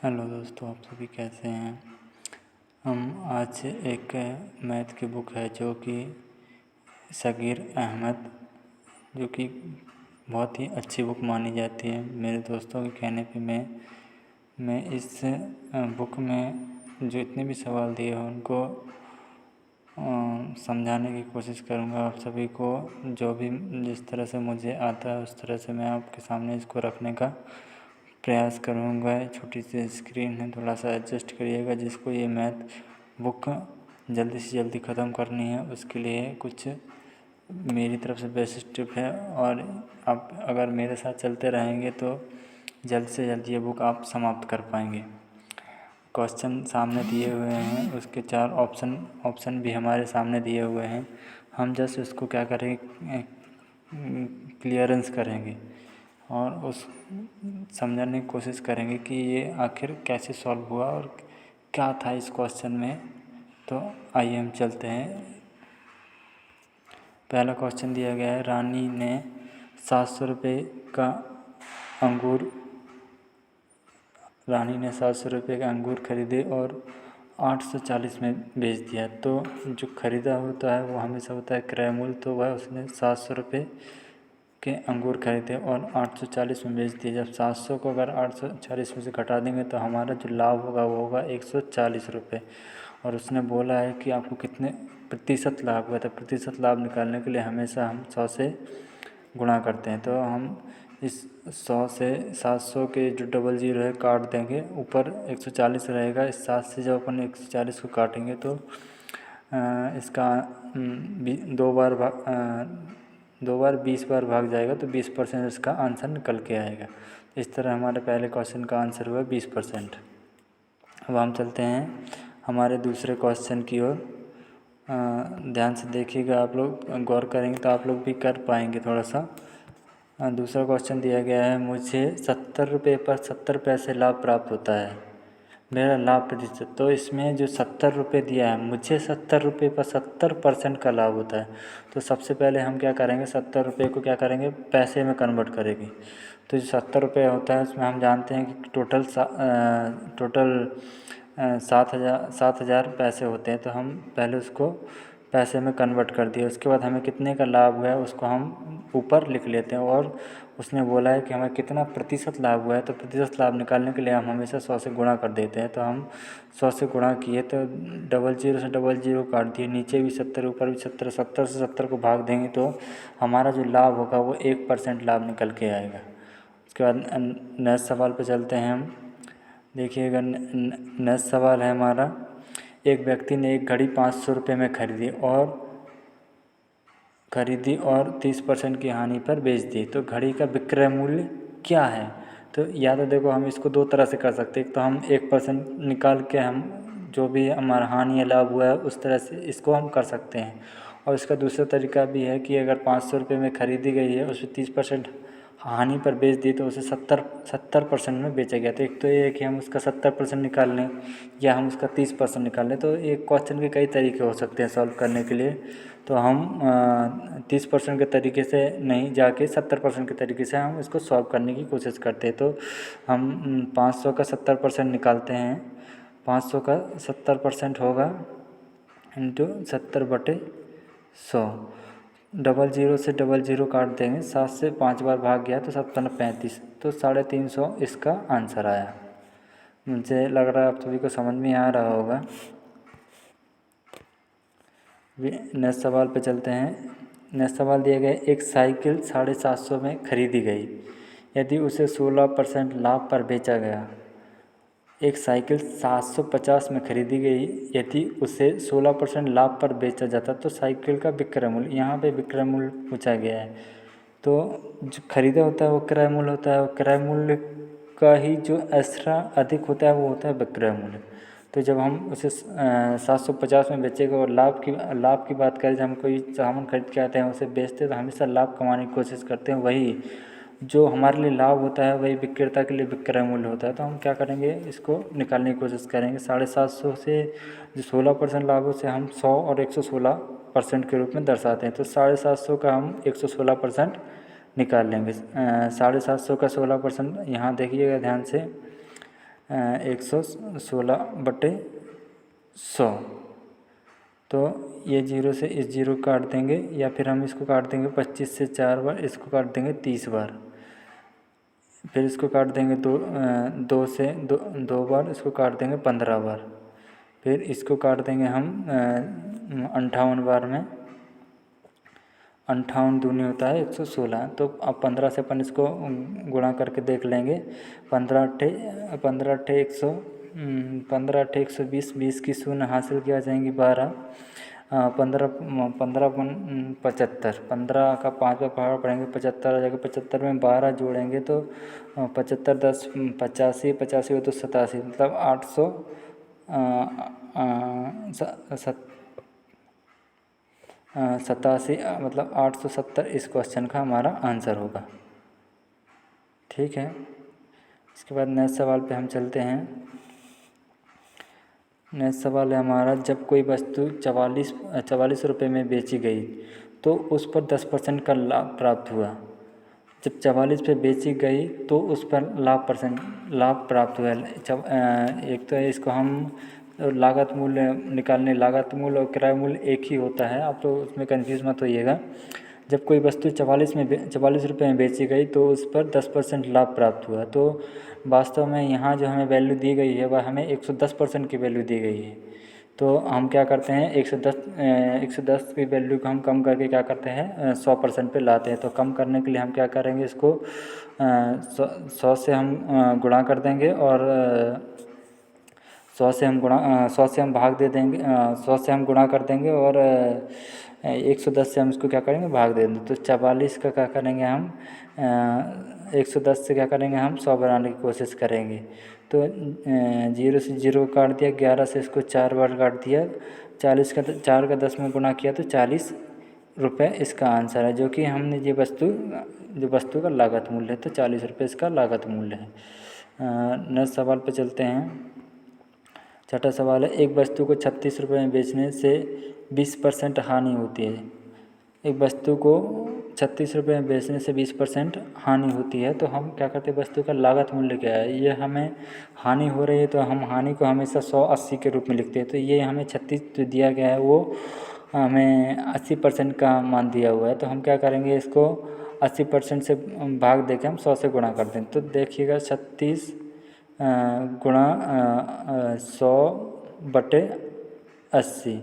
Hello दोस्तों, आप सभी कैसे हैं। हम आज एक मैथ की बुक है जो कि सगीर अहमद, जो कि बहुत ही अच्छी बुक मानी जाती है। मेरे दोस्तों के कहने पे मैं इस बुक में जो इतने भी सवाल दिए हैं उनको समझाने की कोशिश करूँगा आप सभी को। जो भी जिस तरह से मुझे आता है उस तरह से मैं आपके सामने इसको रखने का प्रयास करूँगा। छोटी सी स्क्रीन है, थोड़ा सा एडजस्ट करिएगा। जिसको ये मैथ बुक जल्दी से जल्दी ख़त्म करनी है उसके लिए कुछ मेरी तरफ से बेस्ट टिप है, और आप अगर मेरे साथ चलते रहेंगे तो जल्द से जल्द ये बुक आप समाप्त कर पाएंगे। क्वेश्चन सामने दिए हुए हैं, उसके 4 ऑप्शन भी हमारे सामने दिए हुए हैं। हम जस्ट उसको क्या करेंगे, क्लियरेंस करेंगे और उस समझने की कोशिश करेंगे कि ये आखिर कैसे सॉल्व हुआ और क्या था इस क्वेश्चन में। तो आइए हम चलते हैं। पहला क्वेश्चन दिया गया है, रानी ने 700 रुपये का अंगूर खरीदे और 840 में बेच दिया। तो जो ख़रीदा होता है वो हमेशा होता है क्रय मूल्य। तो वह उसने 700 रुपये के अंगूर खरीदे और 840 में बेच दिए। जब 700 को अगर 840 में से घटा देंगे तो हमारा जो लाभ होगा वो होगा 140 रुपये। और उसने बोला है कि आपको कितने प्रतिशत लाभ हुआ। तो प्रतिशत लाभ निकालने के लिए हमेशा हम 100 से गुणा करते हैं। तो हम इस 100 से 700 के जो डबल जीरो है काट देंगे, ऊपर 140 रहेगा। इस 7 से जब अपन 140 को काटेंगे तो इसका दो बार 20 बार भाग जाएगा तो 20% इसका आंसर निकल के आएगा। इस तरह हमारे पहले क्वेश्चन का आंसर हुआ 20%। अब हम चलते हैं हमारे दूसरे क्वेश्चन की ओर। ध्यान से देखिएगा, आप लोग गौर करेंगे तो आप लोग भी कर पाएंगे थोड़ा सा। दूसरा क्वेश्चन दिया गया है, मुझे 70 रुपये पर 70 पैसे लाभ प्राप्त होता है, मेरा लाभ प्रतिशत। तो इसमें जो 70 रुपये दिया है, मुझे 70 रुपये पर 70% का लाभ होता है। तो सबसे पहले हम क्या करेंगे, 70 रुपये को क्या करेंगे, पैसे में कन्वर्ट करेंगे। तो जो 70 रुपये होता है उसमें हम जानते हैं कि टोटल 7,000 पैसे होते हैं। तो हम पहले उसको पैसे में कन्वर्ट कर दिए। उसके बाद हमें कितने का लाभ हुआ है उसको हम ऊपर लिख लेते हैं। और उसने बोला है कि हमें कितना प्रतिशत लाभ हुआ है, तो प्रतिशत लाभ निकालने के लिए हम हमेशा 100 से गुणा कर देते हैं। तो हम 100 से गुणा किए तो डबल जीरो से डबल जीरो काट दिए, नीचे भी 70 ऊपर भी 70, 70 से 70 को भाग देंगे तो हमारा जो लाभ होगा वो 1% लाभ निकल के आएगा। उसके बाद नेक्स्ट सवाल पे चलते हैं हम। देखिएगा, नेक्स्ट सवाल है हमारा, एक व्यक्ति ने एक घड़ी 500 रुपये में खरीदी और 30% की हानि पर बेच दी। तो घड़ी का विक्रय मूल्य क्या है। तो या तो देखो हम इसको दो तरह से कर सकते हैं। तो हम 1% निकाल के हम जो भी हमारा हानि या लाभ हुआ है उस तरह से इसको हम कर सकते हैं। और इसका दूसरा तरीका भी है कि अगर 500 रुपये में ख़रीदी गई है, उसमें 30% हानि पर बेच दी तो उसे 70% में बेचा गया। तो एक तो ये है कि हम उसका 70% निकाल लें या हम उसका 30% निकाल लें। तो एक क्वेश्चन के कई तरीके हो सकते हैं सॉल्व करने के लिए। तो हम 30% के तरीके से नहीं जाके 70% के तरीके से हम इसको सॉल्व करने की कोशिश करते हैं। तो हम 500 का 70% निकालते हैं। 500 का 70% होगा इंटू 70/100। डबल जीरो से डबल जीरो काट देंगे, 7 से 5 बार भाग गया तो 7×35, तो 350 इसका आंसर आया। मुझे लग रहा है आप सभी को समझ में आ रहा होगा। नेक्स्ट सवाल पे चलते हैं। नेक्स्ट सवाल दिया गया, एक साइकिल 750 में खरीदी गई, यदि उसे 16% लाभ पर बेचा गया। एक साइकिल 750 में खरीदी गई, यदि उसे 16% लाभ पर बेचा जाता तो साइकिल का विक्रय मूल्य, यहाँ पे विक्रय मूल्य पूछा गया है। तो जो खरीदा होता है वो क्रय मूल्य होता है, और क्रय मूल्य का ही जो एक्स्ट्रा अधिक होता है वो होता है विक्रय मूल्य। तो जब हम उसे 750 में बेचेंगे और लाभ की बात करें, जब हम कोई सामान खरीद के आते हैं उसे बेचते हैं तो हमेशा लाभ कमाने की कोशिश करते हैं। वही जो हमारे लिए लाभ होता है वही विक्रेता के लिए विक्रय मूल्य होता है। तो हम क्या करेंगे, इसको निकालने की कोशिश करेंगे। 750 से जो 16% लाभ है उसे हम 100 और 116% के रूप में दर्शाते हैं। तो 750 का हम 116% निकाल लेंगे। 750 का 16% यहाँ देखिएगा ध्यान से, 116/100। तो ये 0 से इस 0 काट देंगे, या फिर हम इसको काट देंगे 25 से 4 बार, इसको काट देंगे 30 बार, फिर इसको काट देंगे 2 से 2 बार, इसको काट देंगे 15 बार, फिर इसको काट देंगे हम 58 बार में। 58 दूनी होता है 116। तो अब 15 से अपन इसको गुणा करके देख लेंगे। 15 अट्ठे 120, 20 की शून्य हासिल किया जाएंगी 12, 15 75, 15 का 5 बार पहाड़ पड़ेंगे 75 आ जाएगा। 75 में 12 जोड़ेंगे तो 75 10 85, 85 हो तो 87, मतलब 87, मतलब 870 इस क्वेश्चन का हमारा आंसर होगा। ठीक है, इसके बाद नेक्स्ट सवाल पे हम चलते हैं। नेक्स्ट सवाल है हमारा, जब कोई वस्तु 44 रुपये में बेची गई तो उस पर 10% का लाभ प्राप्त हुआ। जब 44 पे बेची गई तो उस पर लाभ प्राप्त हुआ। एक तो इसको हम लागत मूल्य निकालने, लागत मूल्य और किराया मूल्य एक ही होता है, आप तो उसमें कंफ्यूज मत होइएगा। जब कोई वस्तु 44 रुपये में बेची गई तो उस पर 10% लाभ प्राप्त हुआ। तो वास्तव में यहाँ जो हमें वैल्यू दी गई है वह हमें 110% की वैल्यू दी गई है। तो हम क्या करते हैं, 110 की वैल्यू को हम कम करके क्या करते हैं 100% पे लाते हैं। तो कम करने के लिए हम क्या करेंगे, इसको 100 से हम गुणा कर देंगे, और 100 से हम भाग दे देंगे, 100 से हम गुणा कर देंगे, और 110 से हम इसको क्या करेंगे भाग दे देंगे। तो 44 का क्या करेंगे हम 110 से क्या करेंगे हम 100 बनाने की कोशिश करेंगे। तो 0 से 0 काट दिया, 11 से इसको 4 बार काट दिया, 4 का 10 में गुणा किया तो 40 रुपये इसका आंसर है, जो कि हमने जो वस्तु का लागत मूल्य है। तो 40 रुपये इसका लागत मूल्य है। नेक्स्ट सवाल पे चलते हैं। छठा सवाल है, एक वस्तु को 36 रुपये में बेचने से 20% हानि होती है। एक वस्तु को 36 रुपये में बेचने से 20% हानि होती है। तो हम क्या करते हैं, वस्तु का लागत मूल्य क्या है, ये हमें हानि हो रही है तो हम हानि को हमेशा 180 के रूप में लिखते हैं। तो ये हमें 36 जो दिया गया है वो हमें 80% का मान दिया हुआ है। तो हम क्या करेंगे, इसको 80% से भाग देकर हम 100 से गुणा कर दें। तो देखिएगा 36 गुणा 100/80,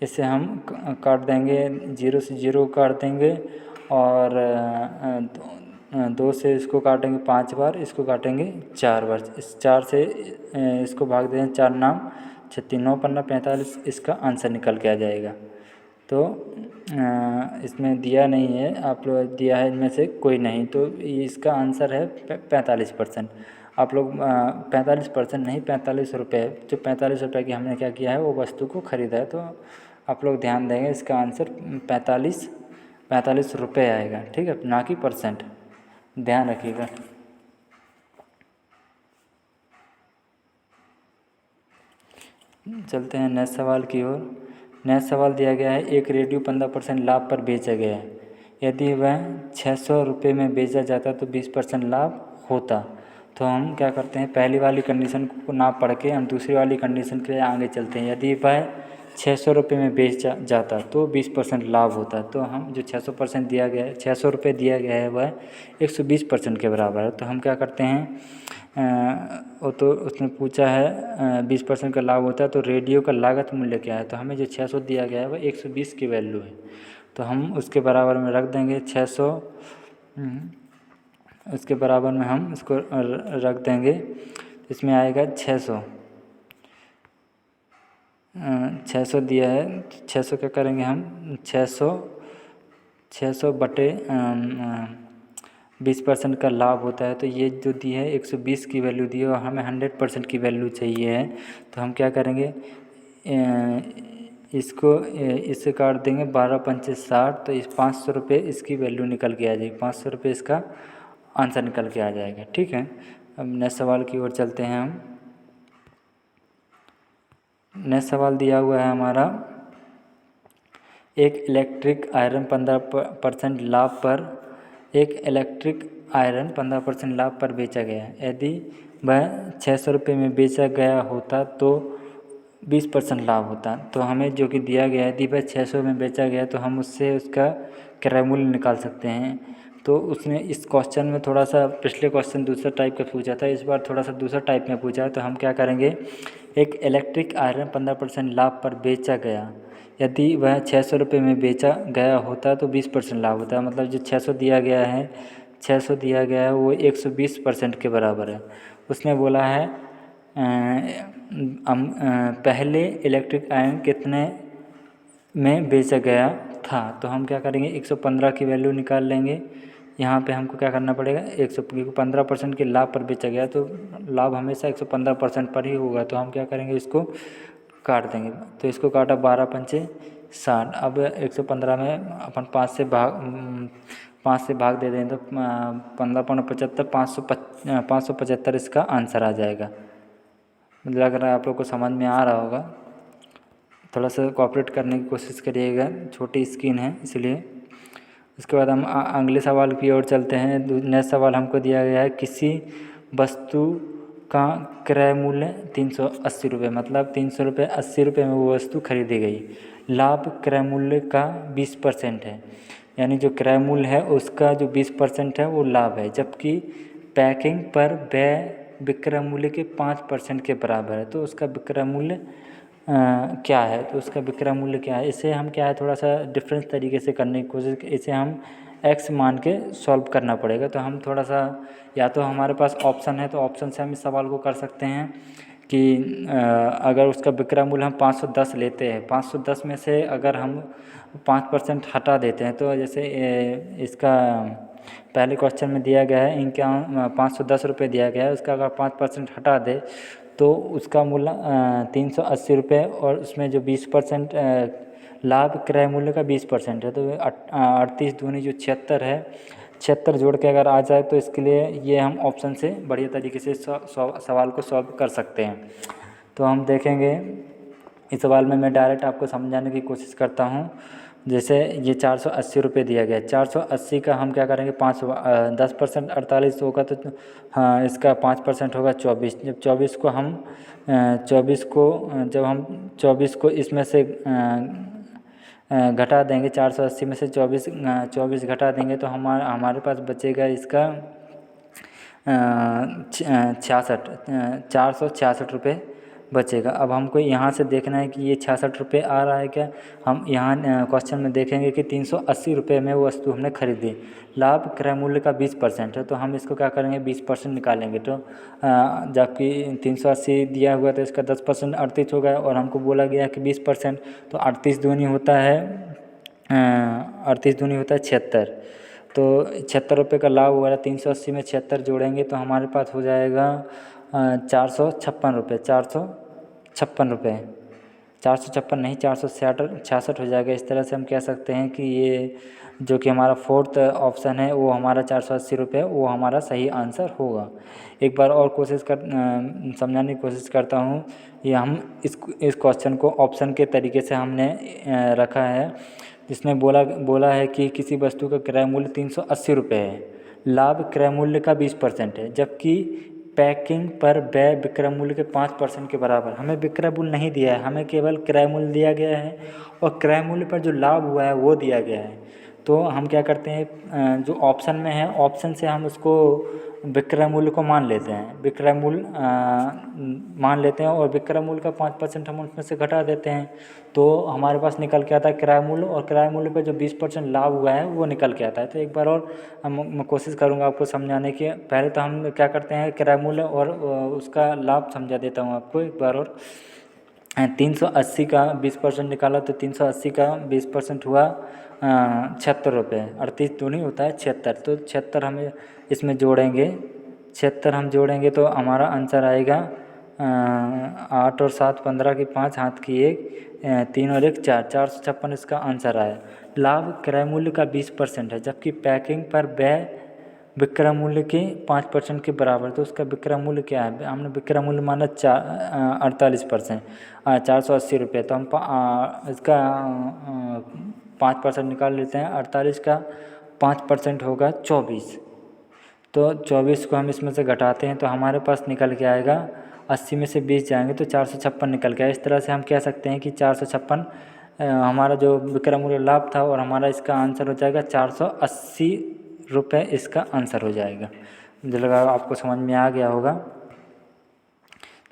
इसे हम काट देंगे, 0 से 0 काट देंगे, और 2 से इसको काटेंगे 5 बार, इसको काटेंगे 4 बार। इस 4 से इसको भाग देंगे, 4 नाम 36, 9 पन्ना 45, इसका आंसर निकल के आ जाएगा। तो इसमें दिया नहीं है, आप लोग दिया है इनमें से कोई नहीं, तो इसका आंसर है 45%। आप लोग 45% नहीं, 45 रुपये, जो 45 रुपये की हमने क्या किया है वो वस्तु को ख़रीदा है। तो आप लोग ध्यान देंगे, इसका आंसर 45 रुपये आएगा। ठीक है, ना कि परसेंट, ध्यान रखिएगा। चलते हैं नेक्स्ट सवाल की ओर। नेक्स्ट सवाल दिया गया है, एक रेडियो 15% लाभ पर बेचा गया है। यदि वह 600 रुपये में बेचा जाता तो 20% लाभ होता। तो हम क्या करते हैं, पहली वाली कंडीशन को ना पढ़ के हम दूसरी वाली कंडीशन के लिए आगे चलते हैं। यदि वह 600 रुपये में बेचा जाता तो 20% लाभ होता। तो हम जो 600% दिया गया है, 600 रुपये दिया गया है, वह 120% के बराबर है। तो हम क्या करते हैं, वो तो उसने पूछा है 20% का लाभ होता है, तो रेडियो का लागत मूल्य क्या है। तो हमें जो 600 दिया गया है वह 120 की वैल्यू है। तो हम उसके बराबर में रख देंगे 600, उसके बराबर में हम इसको रख देंगे। इसमें आएगा 600 दिया है, 600 क्या करेंगे हम 600 बटे 20% का लाभ होता है। तो ये जो दी है 120 की वैल्यू दी है, और हमें 100% की वैल्यू चाहिए है। तो हम क्या करेंगे, इससे काट देंगे, 12 पंचे 60, तो इस 500 रुपये इसकी वैल्यू निकल के आ जाएगी, 500 रुपये इसका आंसर निकल के आ जाएगा। ठीक है, अब नेक्स्ट सवाल की ओर चलते हैं हम। नेक्स्ट सवाल दिया हुआ है हमारा, एक इलेक्ट्रिक आयरन 15% लाभ पर एक इलेक्ट्रिक आयरन 15% लाभ पर बेचा गया। यदि वह 600 रुपये में बेचा गया होता तो 20% लाभ होता। तो हमें जो कि दिया गया है, यदि वह 600 में बेचा गया तो हम उससे उसका क्रय मूल्य निकाल सकते हैं। तो उसने इस क्वेश्चन में थोड़ा सा, पिछले क्वेश्चन दूसरा टाइप का पूछा था, इस बार थोड़ा सा दूसरा टाइप में पूछा है। तो हम क्या करेंगे, एक इलेक्ट्रिक आयरन 15% लाभ पर बेचा गया, यदि वह 600 रुपये में बेचा गया होता तो 20% लाभ होता है। मतलब जो 600 दिया गया है, 600 दिया गया है वो 120% के बराबर है। उसने बोला है पहले इलेक्ट्रिक आयरन कितने में बेचा गया था। तो हम क्या करेंगे, 115 की वैल्यू निकाल लेंगे। यहाँ पे हमको क्या करना पड़ेगा, 15% के लाभ पर बेचा गया तो लाभ हमेशा 115% पर ही होगा। तो हम क्या करेंगे, इसको काट देंगे। तो इसको काटा, 12 पंचे 60। अब 115 में अपन 5 से भाग दे दें तो 15×75 575 इसका आंसर आ जाएगा। लग रहा है आप लोग को समझ में आ रहा होगा। थोड़ा सा कोऑपरेट करने की कोशिश करिएगा, छोटी स्क्रीन है इसलिए। उसके बाद हम अगले सवाल की ओर चलते हैं। नेक्स्ट सवाल हमको दिया गया है, किसी वस्तु का क्रय मूल्य 380 रुपये, मतलब 300 रुपये 80 रुपये में वो वस्तु खरीदी गई। लाभ क्रय मूल्य का 20% है, यानी जो क्रय मूल्य है उसका जो 20% है वो लाभ है, जबकि पैकिंग पर व्यय विक्रय मूल्य के 5% के बराबर है। तो उसका विक्रय मूल्य क्या है, तो उसका विक्रय मूल्य क्या है, इसे हम क्या है थोड़ा सा डिफरेंस तरीके से करने की कोशिश, इसे हम x मान के सॉल्व करना पड़ेगा। तो हम थोड़ा सा, या तो हमारे पास ऑप्शन है तो ऑप्शन से हम इस सवाल को कर सकते हैं कि अगर उसका विक्रय मूल्य हम 510 लेते हैं, 510 में से अगर हम 5% हटा देते हैं, तो जैसे इसका पहले क्वेश्चन में दिया गया है इनका 510 रुपये दिया गया है, उसका अगर 5% हटा दे तो उसका मूल्य 380 रुपये, और उसमें जो 20% लाभ क्रय मूल्य का 20% है, तो 38 दूनी जो 76 है, 76 जोड़ के अगर आ जाए तो इसके लिए ये हम ऑप्शन से बढ़िया तरीके से सवाल को सॉल्व कर सकते हैं। तो हम देखेंगे इस सवाल में, मैं डायरेक्ट आपको समझाने की कोशिश करता हूँ। जैसे ये 480 रुपये दिया गया, 480 का हम क्या करेंगे, 10% 48 होगा तो हाँ, इसका 5% होगा 24। जब 24 को हम 24 को इसमें से घटा देंगे, 480 में से 24 घटा देंगे तो हमारे पास बचेगा इसका 466 रुपये बचेगा। अब हमको यहाँ से देखना है कि ये 66 रुपये आ रहा है क्या। हम यहाँ क्वेश्चन में देखेंगे कि 380 रुपये में वो वस्तु हमने खरीदी, लाभ क्रय मूल्य का 20% है, तो हम इसको क्या करेंगे, 20% निकालेंगे। तो जबकि 380 दिया हुआ तो इसका 10% 38 होगा, और हमको बोला गया कि 20%, तो 38 दूनी होता है 76। तो 76 रुपये का लाभ हुआ है, 380 में 76 जोड़ेंगे तो हमारे पास हो जाएगा 456 रुपये, 456 रुपये, 456 नहीं 466 हो जाएगा। इस तरह से हम कह सकते हैं कि ये जो कि हमारा फोर्थ ऑप्शन है वो हमारा 480 रुपये, वो हमारा सही आंसर होगा। एक बार और समझाने की कोशिश करता हूँ। ये हम इस क्वेश्चन को ऑप्शन के तरीके से हमने रखा है, जिसमें बोला है कि किसी वस्तु का क्रय मूल्य 380 रुपये है, लाभ क्रय मूल्य का 20% है, जबकि पैकिंग पर व्यय विक्रय मूल्य के 5% के बराबर। हमें विक्रय मूल्य नहीं दिया है, हमें केवल क्रय मूल्य दिया गया है, और क्रय मूल्य पर जो लाभ हुआ है वो दिया गया है। तो हम क्या करते हैं, जो ऑप्शन में है ऑप्शन से हम उसको विक्रय मूल्य को मान लेते हैं, विक्रय मूल्य मान लेते हैं, और विक्रय मूल्य का 5% हम उसमें से घटा देते हैं, तो हमारे पास निकल के आता है क्रय मूल्य, और क्रय मूल्य पर जो 20% लाभ हुआ है वो निकल के आता है। तो एक बार और मैं कोशिश करूँगा आपको समझाने की। पहले तो हम क्या करते हैं, क्रय मूल्य और उसका लाभ समझा देता हूँ आपको एक बार और। 380 का 20% निकाला तो 380 का 20% हुआ 76 रुपये, 38 दूनी होता है 76, तो 76 हमें इसमें जोड़ेंगे, 76 हम जोड़ेंगे तो हमारा आंसर आएगा 8 और 7 15 की 5 हाथ की 1 3 और 1 4, 456 इसका आंसर आया। लाभ क्रय मूल्य का 20% है, जबकि पैकिंग पर व्यय विक्रय मूल्य के 5% के बराबर। तो उसका विक्रय मूल्य क्या है, हमने विक्रय मूल्य माना 48%, 480 रुपये, तो हम इसका 5% निकाल लेते हैं। 48 का 5% होगा 24, तो 24 को हम इसमें से घटाते हैं तो हमारे पास निकल के आएगा 80 में से 20 जाएंगे तो 456 निकल के आए। इस तरह से हम कह सकते हैं कि 456 हमारा जो विक्रय मूल्य लाभ था और हमारा इसका आंसर हो जाएगा 480 रुपये इसका आंसर हो जाएगा। मुझे लगा आपको समझ में आ गया होगा।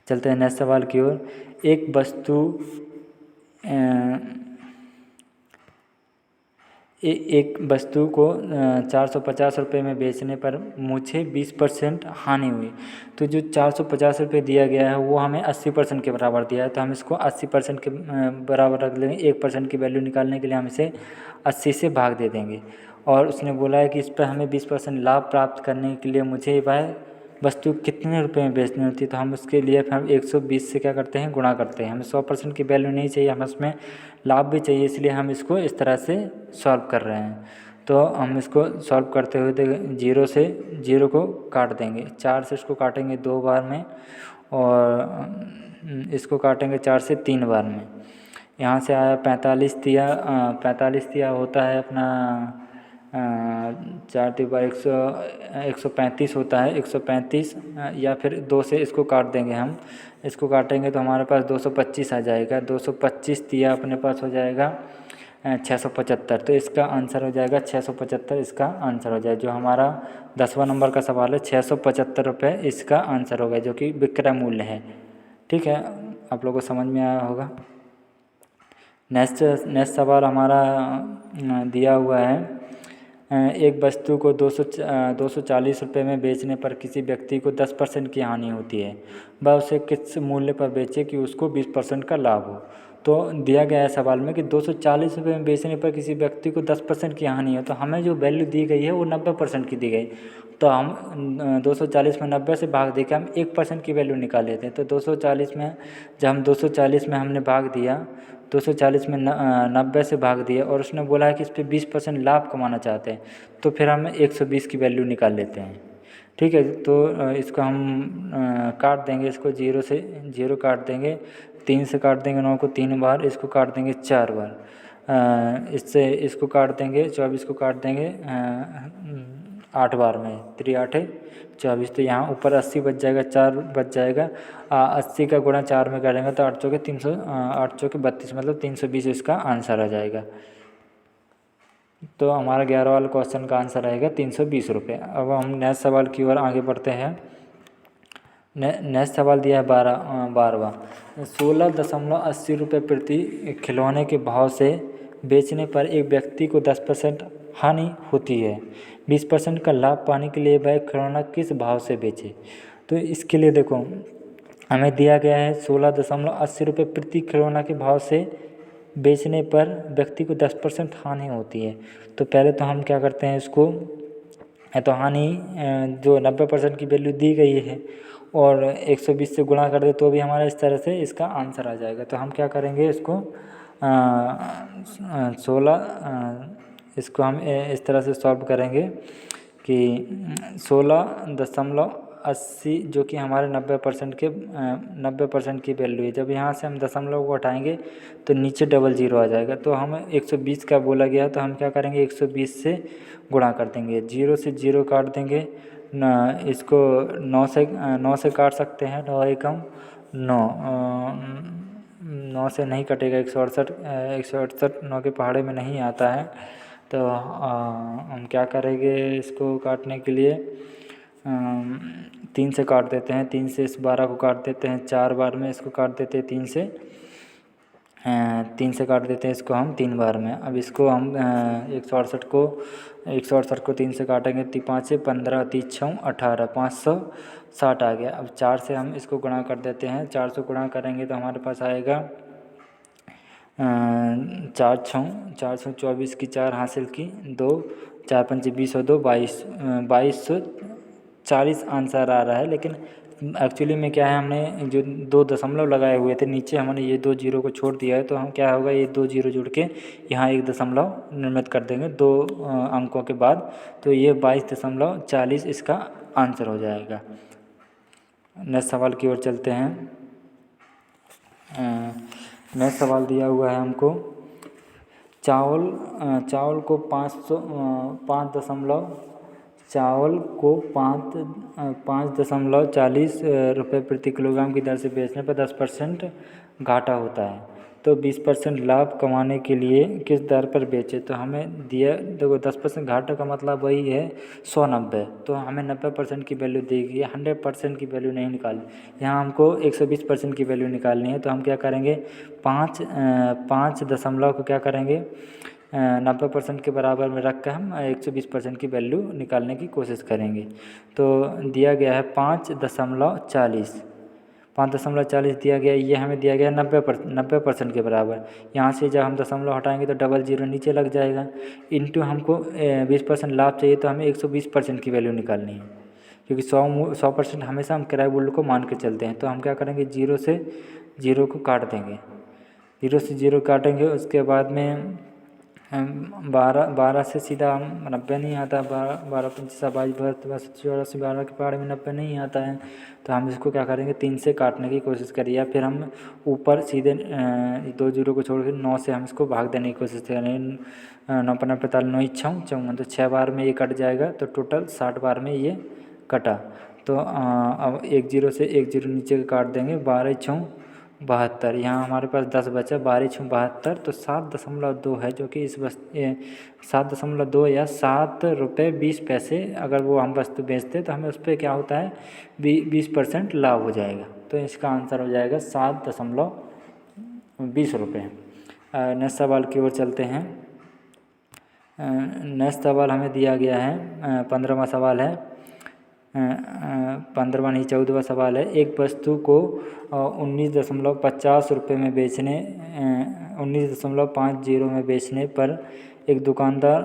चलते हैं नेक्स्ट सवाल की ओर। एक वस्तु को 450 रुपये में बेचने पर मुझे 20% हानि हुई। तो जो 450 रुपये दिया गया है वो हमें 80% के बराबर दिया है, तो हम इसको 80% के बराबर रख लेंगे। 1% की वैल्यू निकालने के लिए हम इसे 80 से भाग दे देंगे। और उसने बोला है कि इस पर हमें 20% लाभ प्राप्त करने के लिए मुझे वह वस्तु कितने रुपए में बेचनी होती है। तो हम उसके लिए फिर हम 120 से क्या करते हैं, गुणा करते हैं। हमें 100% की वैल्यू नहीं चाहिए, हमें उसमें लाभ भी चाहिए, इसलिए हम इसको इस तरह से सॉल्व कर रहे हैं। तो हम इसको सॉल्व करते हुए जीरो से जीरो को काट देंगे, 4 से इसको काटेंगे 2 बार में और इसको काटेंगे 4 से 3 बार में। यहाँ से आया 45 तिया होता है अपना 4 3 बार 135 होता है, 135 या फिर 2 से इसको काट देंगे। हम इसको काटेंगे तो हमारे पास 225 आ जाएगा। 225 तिया अपने पास हो जाएगा 675। तो इसका आंसर हो जाएगा 675, इसका आंसर हो जाएगा। जो हमारा 10वां नंबर का सवाल है 675 रुपये इसका आंसर होगा, जो कि विक्रय मूल्य है। ठीक है, आप लोगों को समझ में आया होगा। नेक्स्ट सवाल हमारा दिया हुआ है। एक वस्तु को 240 रुपये में बेचने पर किसी व्यक्ति को 10% की हानि होती है, वह उसे किस मूल्य पर बेचे कि उसको 20% का लाभ हो। तो दिया गया है सवाल में कि 240 रुपये में बेचने पर किसी व्यक्ति को 10% की हानि है, तो हमें जो वैल्यू दी गई है वो 90% की दी गई। तो हम 240 में 90 से भाग देकर हम 1% की वैल्यू निकाल लेते हैं। तो 240 में जब हम 240 में हमने भाग दिया, 240 में 90 से भाग दिया और उसने बोला है कि इस पर 20% लाभ कमाना चाहते हैं, तो फिर हम 120 की वैल्यू निकाल लेते हैं। ठीक है, तो इसको हम काट देंगे, इसको 0 से 0 काट देंगे, 3 से काट देंगे 9 को 3 बार, इसको काट देंगे 4 बार, इससे इसको काट देंगे 24 को काट देंगे 8 बार में, 3 8 24। तो यहाँ ऊपर 80 बच जाएगा, 4 बच जाएगा। 80 का गुणा 4 में करेंगे तो 8 चौके 300, 8 चौके 32, मतलब 320 इसका आंसर आ जाएगा। तो हमारा 11 वाला क्वेश्चन का आंसर आएगा 320 रुपये। अब हम नेक्स्ट सवाल की ओर आगे बढ़ते हैं। नेक्स्ट सवाल दिया है 12वां। 16.80 रुपये प्रति खिलौने के भाव से बेचने पर एक व्यक्ति को 10% हानि होती है, 20% का लाभ पाने के लिए वह खिलौना किस भाव से बेचे। तो इसके लिए देखो हमें दिया गया है 16.80 रुपये प्रति खिलौना के भाव से बेचने पर व्यक्ति को 10% हानि होती है। तो पहले तो हम क्या करते हैं, इसको तो हानि जो 90% की वैल्यू दी गई है और 120 से गुणा कर दे तो भी हमारा इस तरह से इसका आंसर आ जाएगा। तो हम क्या करेंगे, इसको 16 हम इस तरह से सॉल्व करेंगे कि 16.80 जो कि हमारे 90% की वैल्यू है। जब यहाँ से हम दशमलव को हटाएंगे तो नीचे डबल जीरो आ जाएगा। तो हम 120 का बोला गया, तो हम क्या करेंगे 120 से गुणा कर देंगे, 0 से 0 काट देंगे न, इसको 9 से काट सकते हैं, 9 एकम 9 से नहीं कटेगा, 168 9 के पहाड़े में नहीं आता है। तो हम क्या करेंगे, इसको काटने के लिए 3 से काट देते हैं, 3 से इस 12 को काट देते हैं 4 बार में, इसको काट देते हैं 3 से काट देते हैं इसको हम 3 बार में। अब इसको हम 168 को 3 से काटेंगे, 5 से 15 30 6 18, 560 आ गया। अब 4 से हम इसको गुणा कर देते हैं, 4 से गुणा करेंगे तो हमारे पास आएगा 4 6 24 की 4 हासिल की 2, 4 5 20 और 2 2240 आंसर आ रहा है। लेकिन एक्चुअली में क्या है, हमने जो 2 दशमलव लगाए हुए थे नीचे, हमने ये 2 जीरो को छोड़ दिया है। तो हम क्या होगा, ये 2 जीरो जुड़ के यहाँ 1 दशमलव निर्मित कर देंगे 2 अंकों के बाद, तो ये 22.40 इसका आंसर हो जाएगा। नेक्स्ट सवाल की ओर चलते हैं। नेक्स्ट सवाल दिया हुआ है हमको, चावल को 5.40 चावल को 5.40 रुपये प्रति किलोग्राम की दर से बेचने पर 10% घाटा होता है, तो 20% लाभ कमाने के लिए किस दर पर बेचें। तो हमें दिया, देखो 10% घाटा का मतलब वही है 190, तो हमें 90% की वैल्यू देगी, 100% की वैल्यू नहीं निकालनी। यहाँ हमको 120% की वैल्यू निकालनी है, तो हम क्या करेंगे, 5 दशमलव को क्या करेंगे 90% के बराबर में रख कर हम 120% की वैल्यू निकालने की कोशिश करेंगे। तो दिया गया है 5.40 दिया गया, ये हमें दिया गया 90% के बराबर। यहाँ से जब हम दशमलव हटाएंगे तो डबल जीरो नीचे लग जाएगा, इंटू हमको 20% लाभ चाहिए, तो हमें 120% की वैल्यू निकालनी है, क्योंकि 100% हमेशा हम किराए मूल्य को मान के चलते हैं। तो हम क्या करेंगे, जीरो से जीरो को काट देंगे, जीरो से जीरो काटेंगे, उसके बाद में 12 से सीधा हम 90 नहीं आता, 12 25 22 24 12 के पहाड़ में 90 नहीं आता है, तो हम इसको क्या करेंगे 3 से काटने की कोशिश करें, या फिर हम ऊपर सीधे 2 जीरो को छोड़ कर 9 से हम इसको भाग देने की कोशिश करें। 9 15 45 9 54 54, तो 6 बार में ये कट जाएगा, तो टोटल 60 बार में ये कटा। तो अब 1 जीरो से 1 जीरो नीचे काट देंगे, 12 6 72, यहाँ हमारे पास 10 बचा, 12 6 72, तो 7.2 है, जो कि इस 7.2 या 7 रुपये 20 पैसे अगर वो हम वस्तु बेचते तो हमें उस पर क्या होता है 20% लाभ हो जाएगा। तो इसका आंसर हो जाएगा 7.20 रुपये। नेक्स्ट सवाल की ओर चलते हैं। नेक्स्ट सवाल हमें दिया गया है 15वां सवाल है, 15वां नहीं 14वां सवाल है। एक वस्तु को 19.50 रुपये में बेचने 19.50 में बेचने पर एक दुकानदार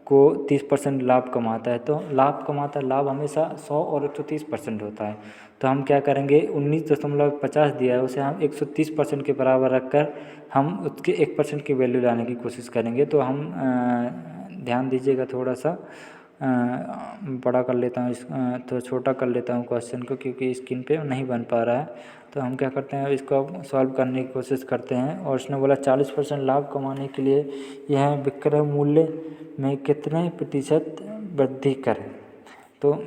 को 30% लाभ कमाता है। तो लाभ हमेशा 100 और 130% होता है। तो हम क्या करेंगे, 19.50 दिया है, उसे हम 130% के बराबर रखकर हम उसके 1% की वैल्यू लाने की कोशिश करेंगे। तो हम ध्यान दीजिएगा, थोड़ा सा बड़ा कर लेता हूँ, तो छोटा कर लेता हूँ क्वेश्चन को, क्योंकि स्क्रीन पे नहीं बन पा रहा है। तो हम क्या करते हैं, इसको सॉल्व करने की कोशिश करते हैं। और उसने बोला 40% लाभ कमाने के लिए यह विक्रय मूल्य में कितने प्रतिशत वृद्धि करें। तो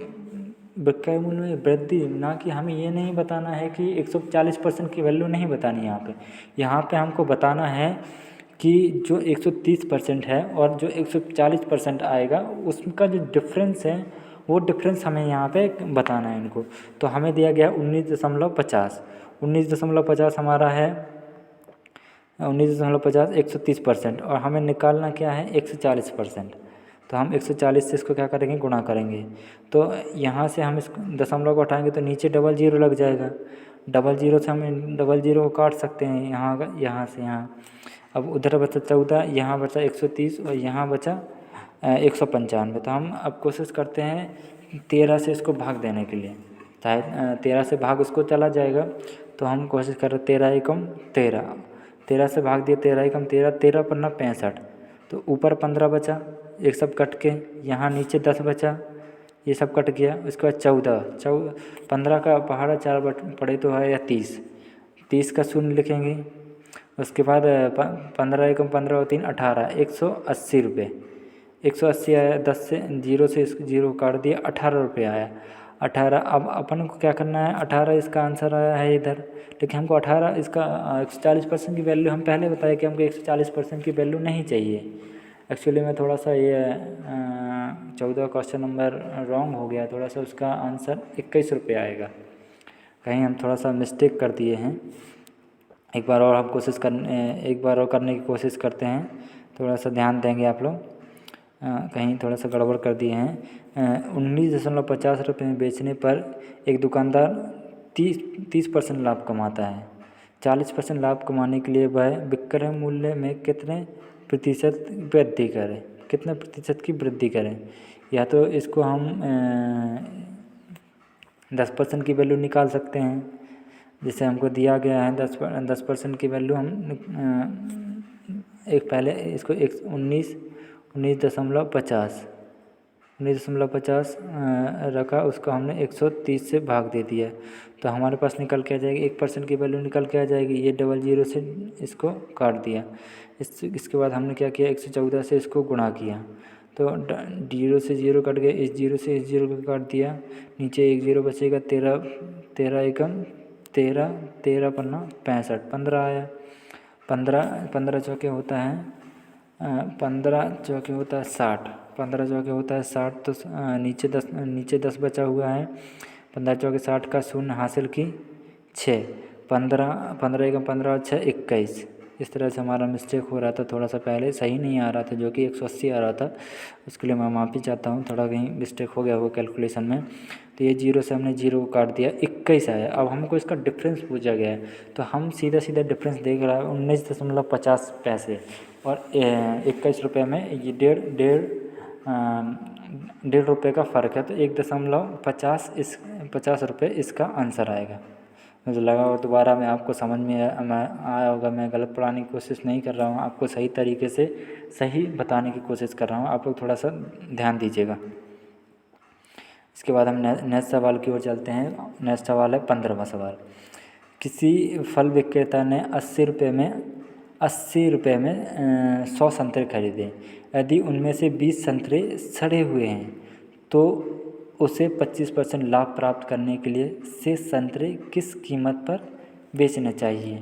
विक्रय मूल्य में वृद्धि, ना कि हमें ये नहीं बताना है कि 140% की वैल्यू नहीं बतानी है। यहाँ पे हमको बताना है कि जो 130% है और जो 140% आएगा, उसका जो डिफरेंस है वो डिफरेंस हमें यहाँ पे बताना है इनको। तो हमें दिया गया 19.50, 19.50 हमारा है 19.50 130%, और हमें निकालना क्या है 140%। तो हम 140 से इसको क्या करेंगे, गुणा करेंगे। तो यहाँ से हम इस दशमलव को उठाएंगे तो नीचे डबल जीरो लग जाएगा, डबल जीरो से हम डबल जीरो को काट सकते हैं, यहाँ से यहाँ। अब उधर बचा 14, यहाँ बचा 130 और यहाँ बचा 195। तो हम अब कोशिश करते हैं 13 से इसको भाग देने के लिए, चाहे 13 से भाग उसको चला जाएगा। तो हम कोशिश कर रहे 13 एकम 13, 13 से भाग दिए 13 एकम 13, 13 पन्ना 65, तो ऊपर 15 बचा, एक सब कट के, यहाँ नीचे 10 बचा, ये सब कट गया। उसके बाद 14 15 का पहाड़ा 4 पड़े तो है या 30 का शून्य लिखेंगे। उसके बाद 15 एकम 15 और 3 18, 180 रुपये, 180 आया। 10 से जीरो से इस जीरो काट दिया, 18 रुपये आया। 18, अब अपन को क्या करना है, 18 इसका आंसर आया है इधर, लेकिन हमको 18 इसका 140% की वैल्यू, हम पहले बताए कि हमको 140% की वैल्यू नहीं चाहिए। एक्चुअली में थोड़ा सा ये 14 क्वेश्चन नंबर रॉन्ग हो गया, थोड़ा सा उसका आंसर 21 रुपये आएगा, कहीं हम थोड़ा सा मिस्टेक कर दिए हैं। एक बार और करने की कोशिश करते हैं, थोड़ा सा ध्यान देंगे आप लोग, कहीं थोड़ा सा गड़बड़ कर दिए हैं। 19.50 रुपये में बेचने पर एक दुकानदार 30% लाभ कमाता है। 40% लाभ कमाने के लिए वह विक्रय मूल्य में कितने प्रतिशत वृद्धि करें, कितने प्रतिशत की वृद्धि करें। या तो इसको हम 10% की वैल्यू निकाल सकते हैं, जैसे हमको दिया गया है 10% की वैल्यू, हम एक पहले इसको 19.50 रखा, उसको हमने 130 से भाग दे दिया, तो हमारे पास निकल के आ जाएगी 1% की वैल्यू निकल के आ जाएगी। ये डबल जीरो से इसको काट दिया। इसके बाद हमने क्या किया, 114 से इसको गुणा किया, तो जीरो से जीरो कट गए, इस जीरो से इस जीरो को काट दिया, नीचे एक जीरो बचेगा, 13 एकम 13, 13 पन्ना 65, 15 आया। 15 चौके होता है 15 चौके होता है 60, 15 चौके होता है 60, तो नीचे 10 बचा हुआ है। 15 चौके 60 का शून्य हासिल की 6, 15 एकम 15 और 6 21। इस तरह से हमारा मिस्टेक हो रहा था, थोड़ा सा पहले सही नहीं आ रहा था, जो कि 180 आ रहा था। उसके लिए मैं माफ़ी चाहता हूँ, थोड़ा कहीं मिस्टेक हो गया वो कैलकुलेशन में। तो ये जीरो से हमने जीरो को काट दिया, 21 आया। अब हमको इसका डिफरेंस पूछा गया है, तो हम सीधा सीधा डिफरेंस देख रहा है 19.50 और 21 रुपये में ये डेढ़ रुपये का फ़र्क है, तो 1.50 रुपये इसका आंसर आएगा। मुझे लगा और दोबारा मैं आपको समझ में आया होगा। मैं गलत पढ़ाने की कोशिश नहीं कर रहा हूँ, आपको सही तरीके से सही बताने की कोशिश कर रहा हूँ, आप लोग थोड़ा सा ध्यान दीजिएगा। इसके बाद हम नेक्स्ट सवाल की ओर चलते हैं। नेक्स्ट सवाल है 15वां सवाल। किसी फल विक्रेता ने 80 रुपये में 100 संतरे खरीदे। यदि उनमें से 20 संतरे सड़े हुए हैं तो उसे 25% लाभ प्राप्त करने के लिए शेष संतरे किस कीमत पर बेचना चाहिए।